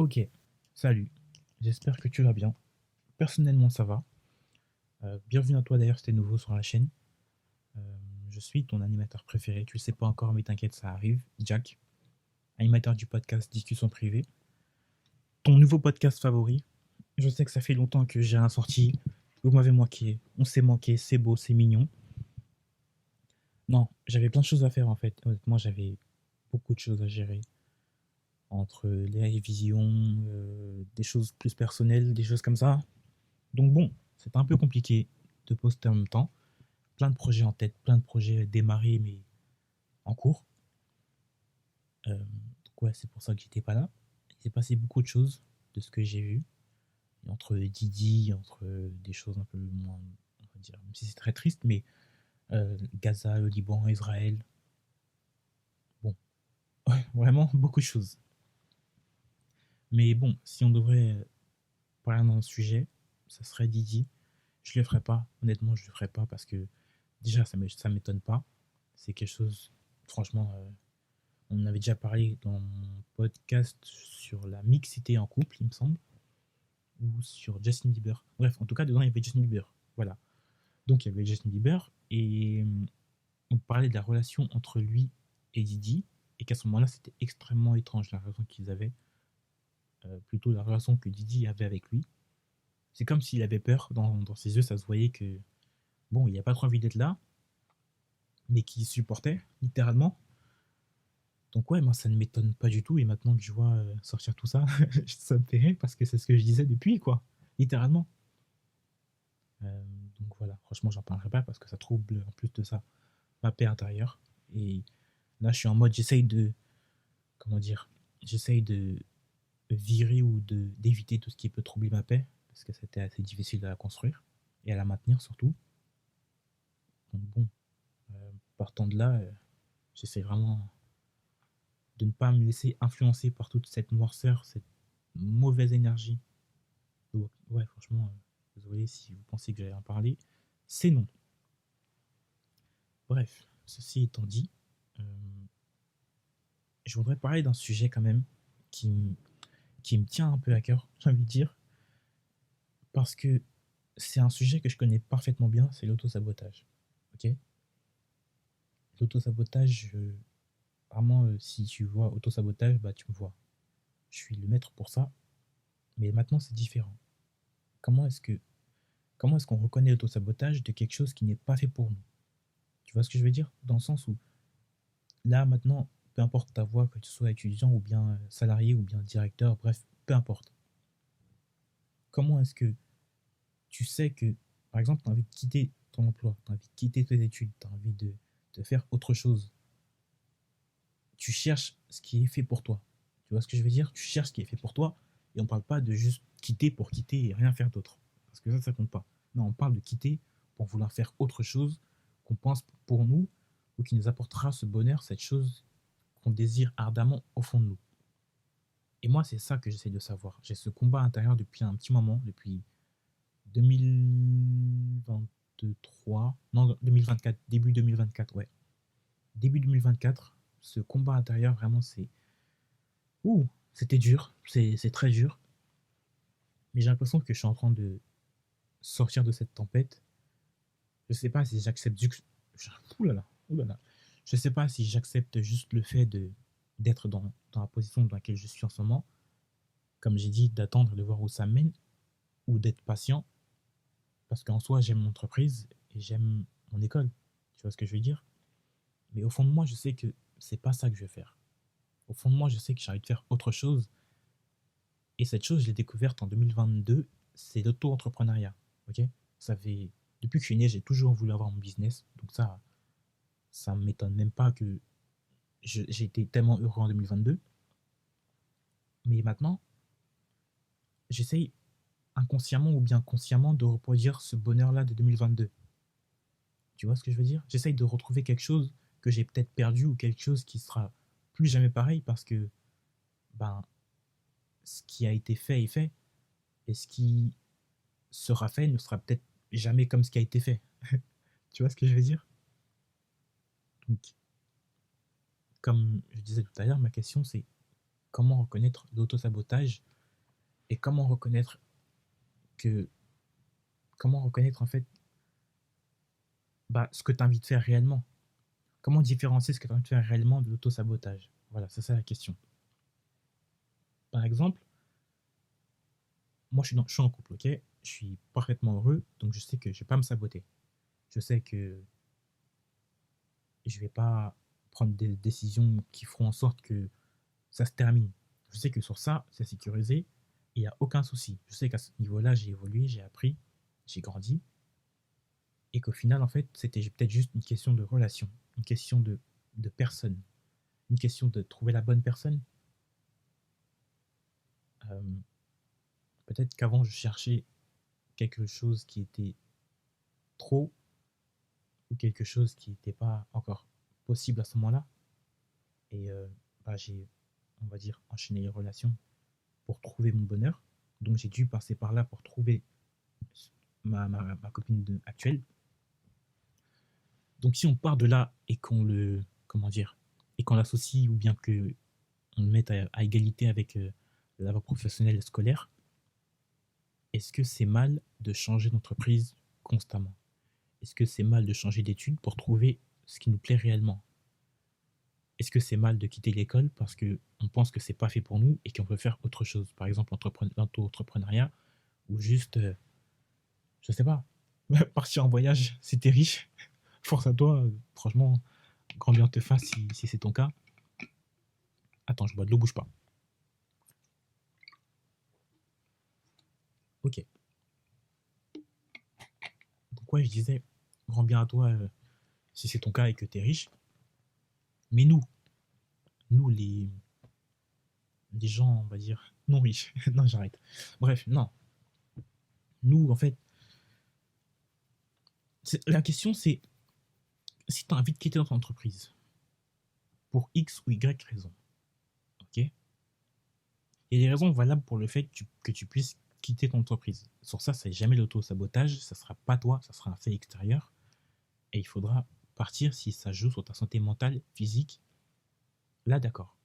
Ok, salut. J'espère que tu vas bien. Personnellement, ça va. Bienvenue à toi d'ailleurs si t'es nouveau sur la chaîne. Euh, je suis ton animateur préféré. Tu le sais pas encore, mais t'inquiète, ça arrive. Jack, animateur du podcast Discussion privée. Ton nouveau podcast favori. Je sais que ça fait longtemps que j'ai rien sorti. Vous m'avez manqué. On s'est manqué. C'est beau, c'est mignon. Non, j'avais plein de choses à faire en fait. Honnêtement, j'avais beaucoup de choses à gérer. Entre les révisions, des choses plus personnelles, des choses comme ça. Donc bon, c'est un peu compliqué de poster en même temps. Plein de projets en tête, plein de projets démarrés mais en cours. Donc ouais, c'est pour ça que j'étais pas là. Il s'est passé beaucoup de choses de ce que j'ai vu. Entre Didi, entre des choses un peu moins, on va dire, même si c'est très triste, mais Gaza, le Liban, Israël. Bon, ouais, vraiment beaucoup de choses. Mais bon, si on devrait parler d'un sujet, ça serait Didi. Je le ferai pas, honnêtement, je le ferai pas parce que déjà, ça m'étonne pas. C'est quelque chose, franchement, on avait déjà parlé dans mon podcast sur la mixité en couple, il me semble, ou sur Justin Bieber. Bref, en tout cas, dedans, il y avait Justin Bieber. Voilà. Donc, il y avait Justin Bieber et on parlait de la relation entre lui et Didi et qu'à ce moment-là, c'était extrêmement étrange la relation qu'ils avaient, plutôt la relation que Didi avait avec lui. C'est comme s'il avait peur, dans ses yeux, ça se voyait que, bon, il n'a pas trop envie d'être là, mais qu'il supportait, littéralement. Donc ouais, moi ça ne m'étonne pas du tout. Et maintenant que je vois sortir tout ça, ça me fait rire parce que c'est ce que je disais depuis, quoi. Littéralement. Euh, donc voilà, franchement, j'en parlerai pas parce que ça trouble en plus de ça ma paix intérieure. Et là, je suis en mode, j'essaye de, comment dire, j'essaye de virer ou d'éviter tout ce qui peut troubler ma paix parce que c'était assez difficile à la construire et à la maintenir surtout. Donc bon, partant de là, j'essaie vraiment de ne pas me laisser influencer par toute cette noirceur, cette mauvaise énergie. Donc, ouais, franchement, désolé si vous pensez que j'allais en parler. C'est non. Bref, ceci étant dit, euh, je voudrais parler d'un sujet quand même qui, qui me tient un peu à cœur, j'ai envie de dire, parce que c'est un sujet que je connais parfaitement bien, c'est l'autosabotage. Ok. L'autosabotage, vraiment, si tu vois autosabotage, bah tu me vois. Je suis le maître pour ça, mais maintenant c'est différent. Comment est-ce que comment est-ce qu'on reconnaît l'autosabotage de quelque chose qui n'est pas fait pour nous? Tu vois ce que je veux dire? Dans le sens où là, maintenant, peu importe ta voie, que tu sois étudiant ou bien salarié ou bien directeur, bref, peu importe. Comment est-ce que tu sais que, par exemple, tu as envie de quitter ton emploi, tu as envie de quitter tes études, tu as envie de faire autre chose. Tu cherches ce qui est fait pour toi. Tu vois ce que je veux dire? Tu cherches ce qui est fait pour toi et on ne parle pas de juste quitter pour quitter et rien faire d'autre. Parce que ça compte pas. Non, on parle de quitter pour vouloir faire autre chose qu'on pense pour nous ou qui nous apportera ce bonheur, cette chose qu'on désire ardemment au fond de nous. Et moi, c'est ça que j'essaie de savoir. J'ai ce combat intérieur depuis un petit moment, depuis 2023, non, 2024, début 2024, ouais. Début 2024, ce combat intérieur, vraiment, c'est... Ouh, c'était dur, c'est très dur. Mais j'ai l'impression que je suis en train de sortir de cette tempête. Je sais pas si j'accepte... Ouh là là, ouh là là. Je sais pas si j'accepte juste le fait d'être dans la position dans laquelle je suis en ce moment, comme j'ai dit, d'attendre de voir où ça mène, ou d'être patient, parce qu'en soi, j'aime mon entreprise et j'aime mon école. Tu vois ce que je veux dire? Mais au fond de moi, je sais que c'est pas ça que je vais faire. Au fond de moi, je sais que j'ai envie de faire autre chose. Et cette chose, je l'ai découverte en 2022, c'est l'auto-entrepreneuriat. Ok. Ça fait... Depuis que je suis né, j'ai toujours voulu avoir mon business. Donc ça ne m'étonne même pas que j'ai été tellement heureux en 2022. Mais maintenant, j'essaye inconsciemment ou bien consciemment de reproduire ce bonheur-là de 2022. Tu vois ce que je veux dire? J'essaye de retrouver quelque chose que j'ai peut-être perdu ou quelque chose qui sera plus jamais pareil parce que ben, ce qui a été fait est fait et ce qui sera fait ne sera peut-être jamais comme ce qui a été fait. Tu vois ce que je veux dire? Donc, comme je disais tout à l'heure, ma question c'est comment reconnaître l'auto-sabotage et que, comment reconnaître en fait ce que tu as envie de faire réellement. Comment différencier ce que tu as envie de faire réellement de l'auto-sabotage. Voilà, c'est ça la question. Par exemple, moi je suis en couple, ok? Je suis parfaitement heureux, donc je sais que je ne vais pas me saboter. Je sais que je ne vais pas prendre des décisions qui feront en sorte que ça se termine. Je sais que sur ça, c'est sécurisé et il n'y a aucun souci. Je sais qu'à ce niveau-là, j'ai évolué, j'ai appris, j'ai grandi et qu'au final, en fait, c'était peut-être juste une question de relation, une question de personne, une question de trouver la bonne personne. Euh, Peut-être qu'avant, je cherchais quelque chose qui était trop ou quelque chose qui n'était pas encore possible à ce moment-là. Et j'ai, on va dire, enchaîné les relations pour trouver mon bonheur. Donc j'ai dû passer par là pour trouver ma copine actuelle. Donc si on part de là et qu'on le, comment dire, et qu'on l'associe ou bien que on le mette à égalité avec la voie professionnelle et scolaire, est-ce que c'est mal de changer d'entreprise constamment? Est-ce que c'est mal de changer d'études pour trouver ce qui nous plaît réellement? Est-ce que c'est mal de quitter l'école parce qu'on pense que c'est pas fait pour nous et qu'on veut faire autre chose? Par exemple, l'auto-entrepreneuriat ou juste, je sais pas, partir en voyage, si t'es riche, force à toi, franchement, grand bien te fasse si c'est ton cas. Attends, je bois de l'eau, bouge pas. Ok. Donc ouais, je disais, grand bien à toi si c'est ton cas et que t'es riche. Mais nous les gens, on va dire, non riches. Non, j'arrête. Bref, non. Nous, en fait, la question c'est si tu as envie de quitter notre entreprise pour X ou Y raison, ok? Il y a des raisons valables pour le fait que tu puisses quitter ton entreprise. Sur ça, c'est jamais l'auto-sabotage, ça sera pas toi, ça sera un fait extérieur. Et il faudra partir si ça joue sur ta santé mentale, physique. Là, d'accord.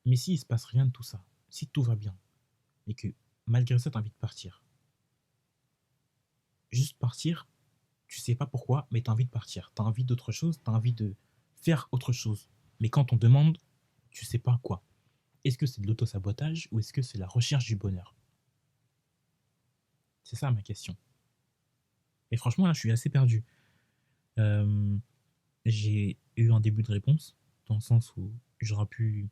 Mais s'il ne se passe rien de tout ça, si tout va bien, et que malgré ça, tu as envie de partir, juste partir, tu sais pas pourquoi, mais tu as envie de partir. Tu as envie d'autre chose, tu as envie de faire autre chose. Mais quand on demande, tu sais pas quoi. Est-ce que c'est de l'auto-sabotage ou est-ce que c'est la recherche du bonheur? C'est ça ma question. Et franchement, là, je suis assez perdu. Euh, j'ai eu un début de réponse, dans le sens où j'aurais pu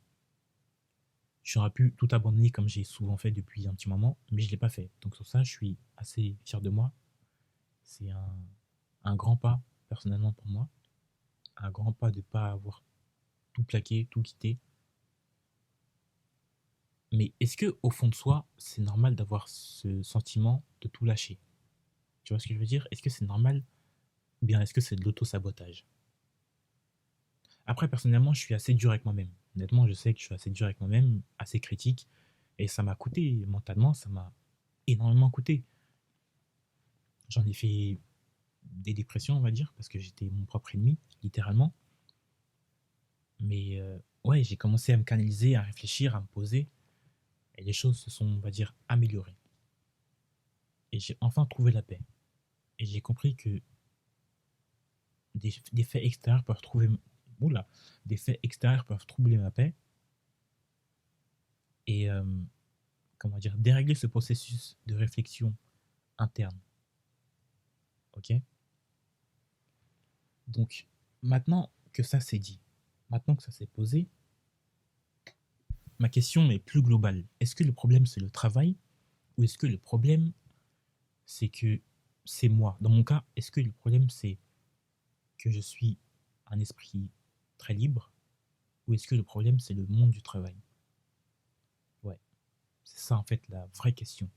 tout abandonner comme j'ai souvent fait depuis un petit moment, mais je ne l'ai pas fait. Donc sur ça, je suis assez fier de moi. C'est un grand pas, personnellement, pour moi. Un grand pas de ne pas avoir tout plaqué, tout quitté. Mais est-ce que au fond de soi, c'est normal d'avoir ce sentiment de tout lâcher? Tu vois ce que je veux dire? Est-ce que c'est normal ou bien est-ce que c'est de l'auto-sabotage? Après, personnellement, je suis assez dur avec moi-même. Honnêtement, je sais que je suis assez dur avec moi-même, assez critique, et ça m'a coûté mentalement, ça m'a énormément coûté. J'en ai fait des dépressions, on va dire, parce que j'étais mon propre ennemi, littéralement. Mais ouais, j'ai commencé à me canaliser, à réfléchir, à me poser, et les choses se sont, on va dire, améliorées. Et j'ai enfin trouvé la paix. Et j'ai compris que des faits extérieurs peuvent trouver, oula, des faits extérieurs peuvent troubler ma paix et comment dire, dérégler ce processus de réflexion interne. Ok? Donc, maintenant que ça s'est dit, maintenant que ça s'est posé, ma question est plus globale. Est-ce que le problème c'est le travail ou est-ce que le problème c'est que c'est moi? Dans mon cas, est-ce que le problème c'est que je suis un esprit très libre ou est-ce que le problème c'est le monde du travail? Ouais, c'est ça en fait la vraie question.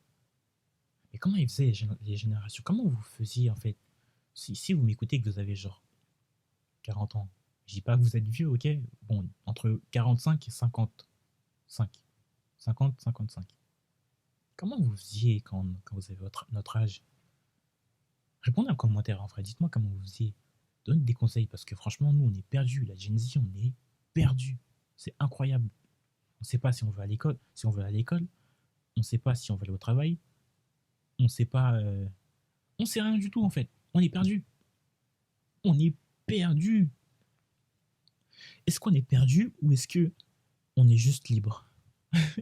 Et comment ils faisaient les générations? Comment vous faisiez en fait? Si vous m'écoutez et que vous avez genre 40 ans, je dis pas que vous êtes vieux, ok? Bon, entre 45 et 55. 50, 55. Comment vous faisiez quand vous avez notre âge? Répondez en commentaire en vrai, dites-moi comment vous faisiez. Donnez des conseils parce que franchement, nous on est perdus. La Gen Z, on est perdus. C'est incroyable. On ne sait pas si on veut à l'école, si on veut aller à l'école. On ne sait pas si on veut aller au travail. On ne sait pas. On ne sait rien du tout en fait. On est perdu. On est perdu. Est-ce qu'on est perdu ou est-ce que on est juste libre?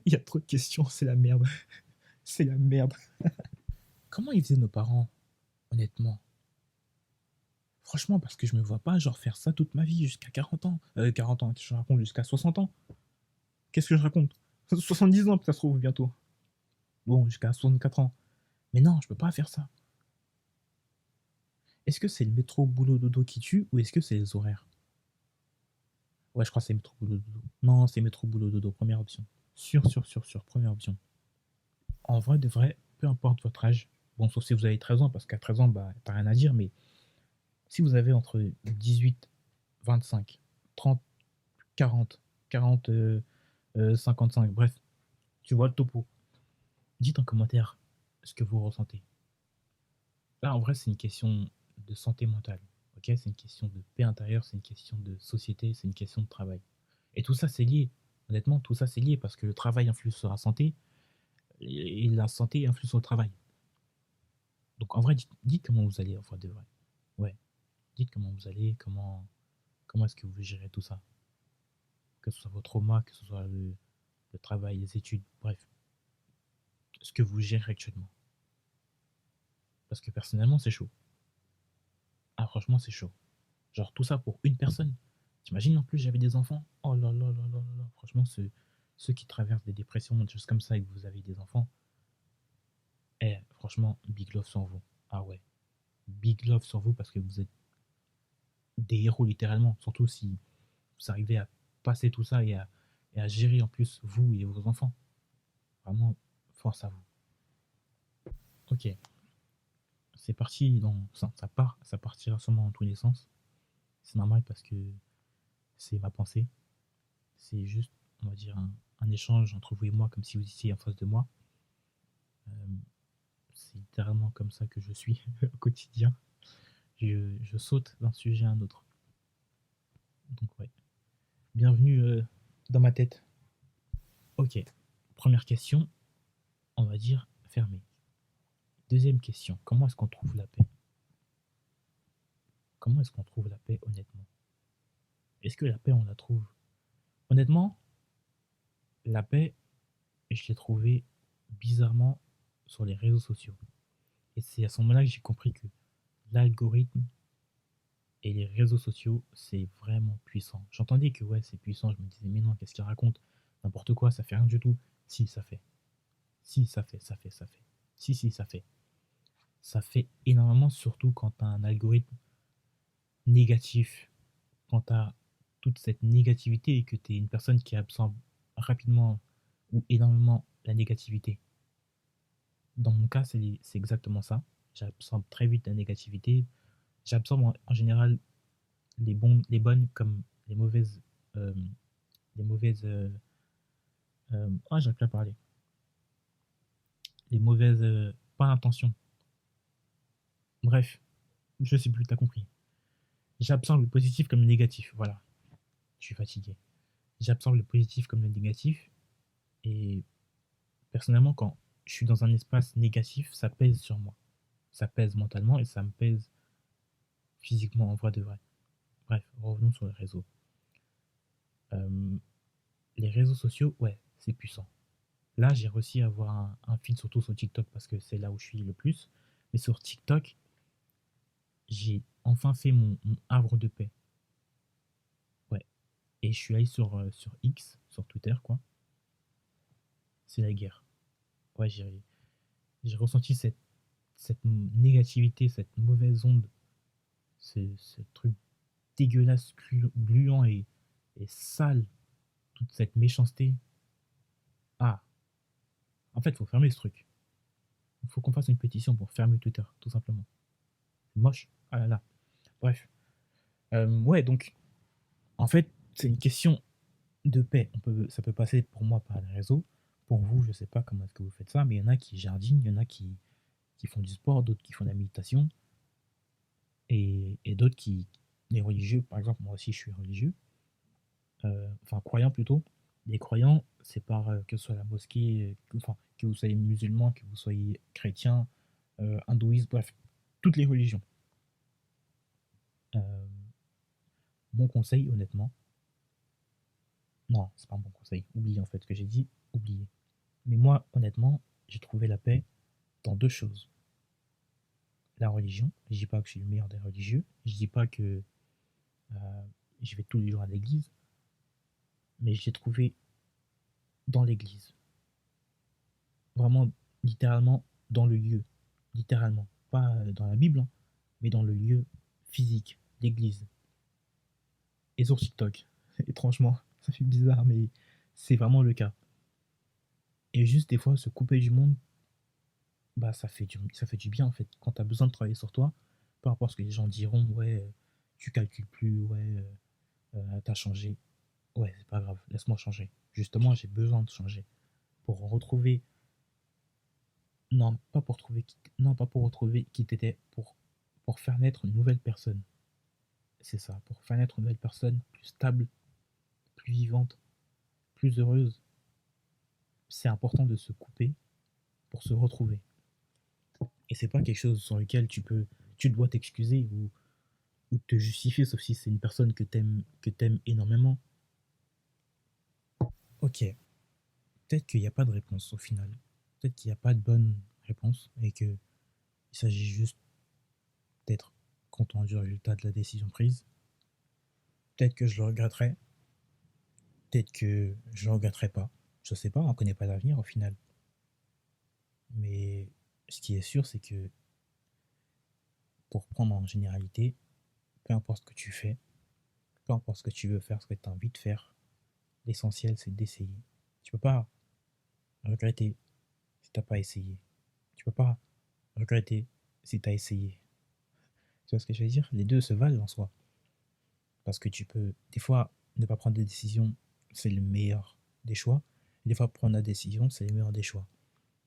Il y a trop de questions, c'est la merde. C'est la merde. Comment ils faisaient nos parents, honnêtement? Franchement, parce que je me vois pas genre faire ça toute ma vie jusqu'à 40 ans. 40 ans, je raconte jusqu'à 60 ans. Qu'est-ce que je raconte? 70 ans, ça se trouve bientôt. Bon, jusqu'à 64 ans. Mais non, je peux pas faire ça. Est-ce que c'est le métro boulot dodo qui tue ou est-ce que c'est les horaires? Ouais, je crois que c'est métro boulot dodo. Non, c'est métro boulot dodo, première option. Sûr, première option. En vrai, de vrai, peu importe votre âge, bon, sauf si vous avez 13 ans, parce qu'à 13 ans, bah, t'as rien à dire, mais si vous avez entre 18, 25, 30, 40, 40, 55, bref, tu vois le topo. Dites en commentaire ce que vous ressentez. Là, en vrai, c'est une question de santé mentale. Ok, c'est une question de paix intérieure, c'est une question de société, c'est une question de travail. Et tout ça, c'est lié. Honnêtement, tout ça, c'est lié parce que le travail influe sur la santé et la santé influe sur le travail. Donc, en vrai, dites comment vous allez, en vrai, de vrai. Ouais, dites comment vous allez, comment est-ce que vous gérez tout ça. Que ce soit vos traumas, que ce soit le travail, les études, bref. Ce que vous gérez actuellement. Parce que personnellement, c'est chaud. Ah, franchement, c'est chaud. Genre, tout ça pour une personne. T'imagines en plus, j'avais des enfants. Oh là là là là là là. Franchement, ceux qui traversent des dépressions, des choses comme ça, et que vous avez des enfants, franchement, big love sur vous. Ah ouais. Big love sur vous parce que vous êtes des héros littéralement. Surtout si vous arrivez à passer tout ça et à gérer en plus vous et vos enfants. Vraiment, force à vous. Ok, c'est parti ça partira sûrement dans tous les sens. C'est normal parce que c'est ma pensée. C'est juste, on va dire, un échange entre vous et moi, comme si vous étiez en face de moi. Euh, c'est littéralement comme ça que je suis au quotidien. Je saute d'un sujet à un autre. Donc ouais, bienvenue dans ma tête. Ok, première question, on va dire fermée. Deuxième question, comment est-ce qu'on trouve la paix? Comment est-ce qu'on trouve la paix honnêtement? Est-ce que la paix, on la trouve? Honnêtement, la paix, je l'ai trouvée bizarrement sur les réseaux sociaux. Et c'est à ce moment-là que j'ai compris que l'algorithme et les réseaux sociaux, c'est vraiment puissant. J'entendais que ouais, c'est puissant, je me disais, mais non, qu'est-ce qu'il raconte? N'importe quoi, ça fait rien du tout. Si, ça fait. Si, ça fait. Si, ça fait. Ça fait énormément, surtout quand tu as un algorithme négatif, quand tu as toute cette négativité et que tu es une personne qui absorbe rapidement ou énormément la négativité. Dans mon cas, c'est exactement ça. J'absorbe très vite la négativité. J'absorbe en général les bonnes comme les mauvaises. euh, les mauvaises. J'arrive plus à parler. Les mauvaises. Pas intentions. Bref, je sais plus, t'as compris. J'absorbe le positif comme le négatif. Voilà, je suis fatigué. J'absorbe le positif comme le négatif. Et personnellement, quand je suis dans un espace négatif, ça pèse sur moi. Ça pèse mentalement et ça me pèse physiquement en vrai de vrai. Bref, revenons sur les réseaux. Euh, les réseaux sociaux, ouais, c'est puissant. Là, j'ai réussi à avoir un feed, surtout sur TikTok, parce que c'est là où je suis le plus. Mais sur TikTok, j'ai enfin fait mon havre de paix. Ouais. Et je suis allé sur X, sur Twitter, quoi. C'est la guerre. Ouais, j'ai ressenti cette négativité, cette mauvaise onde, ce truc dégueulasse, gluant et sale, toute cette méchanceté. Ah, en fait, il faut fermer ce truc. Il faut qu'on fasse une pétition pour fermer Twitter, tout simplement. C'est moche. Ah là là. Bref. Ouais, donc, en fait, c'est une question de paix. Ça peut passer pour moi par les réseaux. Pour vous, je sais pas comment est-ce que vous faites ça, mais il y en a qui jardinent, il y en a qui font du sport, d'autres qui font de la méditation, et d'autres qui, les religieux, par exemple, moi aussi je suis religieux, enfin croyant plutôt, Les croyants, c'est par que ce soit la mosquée, enfin, que vous soyez musulman, que vous soyez chrétien, hindouiste, bref, toutes les religions. Euh, Mon conseil, honnêtement, non, c'est pas un bon conseil. Oubliez en fait ce que j'ai dit, oubliez. Mais moi, honnêtement, j'ai trouvé la paix dans deux choses. La religion, je dis pas que je suis le meilleur des religieux, je dis pas que euh, je vais tous les jours à l'église, mais je l'ai trouvé dans l'église. Vraiment, littéralement, dans le lieu. Littéralement. Pas dans la Bible, hein, mais dans le lieu physique, l'église. Et sur TikTok. Étrangement, ça fait bizarre, mais c'est vraiment le cas. Et juste des fois, se couper du monde, bah ça fait du bien en fait. Quand tu as besoin de travailler sur toi, peu importe ce que les gens diront, ouais, tu calcules plus, ouais, t'as changé. Ouais, c'est pas grave, laisse-moi changer. Justement, j'ai besoin de changer. Pour retrouver. Non, pas pour trouver qui. Non, pas pour retrouver qui t'étais, pour faire naître une nouvelle personne. C'est ça, pour faire naître une nouvelle personne plus stable, plus vivante, plus heureuse. C'est important de se couper pour se retrouver. Et c'est pas quelque chose sur lequel tu dois t'excuser ou te justifier, sauf si c'est une personne que t'aimes énormément. Ok, peut-être qu'il n'y a pas de réponse au final. Peut-être qu'il n'y a pas de bonne réponse et qu'il s'agit juste d'être content du résultat de la décision prise. Peut-être que je le regretterai, peut-être que je le regretterai pas. Je sais pas, on connaît pas l'avenir au final. Mais ce qui est sûr, c'est que pour prendre en généralité, peu importe ce que tu fais, peu importe ce que tu veux faire, ce que tu as envie de faire, l'essentiel c'est d'essayer. Tu peux pas regretter si t'as pas essayé. Tu peux pas regretter si tu as essayé. Tu vois ce que je veux dire? Les deux se valent en soi. Parce que tu peux, des fois, ne pas prendre de décision, c'est le meilleur des choix. Et des fois, prendre la décision, c'est le meilleur des choix.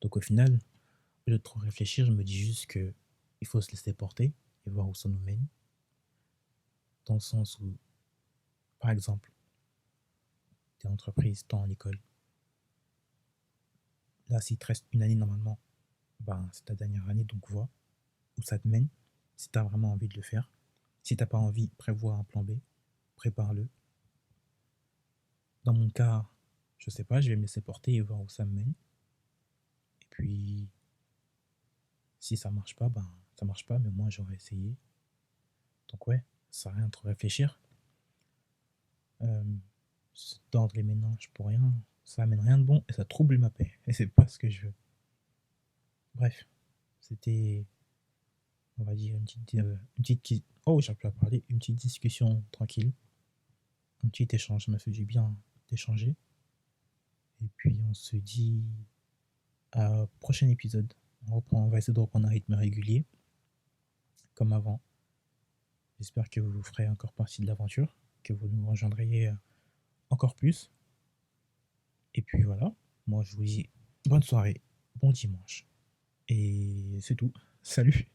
Donc au final, au lieu de trop réfléchir, je me dis juste que il faut se laisser porter et voir où ça nous mène. Dans le sens où, par exemple, t'es en entreprise, t'es en école. Là, s'il te reste une année normalement, ben, c'est ta dernière année, donc vois où ça te mène. Si t'as vraiment envie de le faire. Si t'as pas envie, prévois un plan B, prépare-le. Dans mon cas, je sais pas, je vais me laisser porter et voir où ça me mène. Et puis, si ça marche pas, ben, ça marche pas, mais moi j'aurais essayé. Donc ouais, ça sert à rien de trop réfléchir. Euh, Se tordre les méninges pour rien, ça amène rien de bon et ça trouble ma paix. Et c'est pas ce que je veux. Bref, c'était, on va dire, oh, j'ai pu parler, une petite discussion tranquille, un petit échange. Ça m'a fait du bien d'échanger. Et puis on se dit à prochain épisode. On va essayer de reprendre un rythme régulier, comme avant. J'espère que vous ferez encore partie de l'aventure, que vous nous rejoindriez encore plus. Et puis voilà, moi je vous dis bonne soirée, bon dimanche. Et c'est tout. Salut.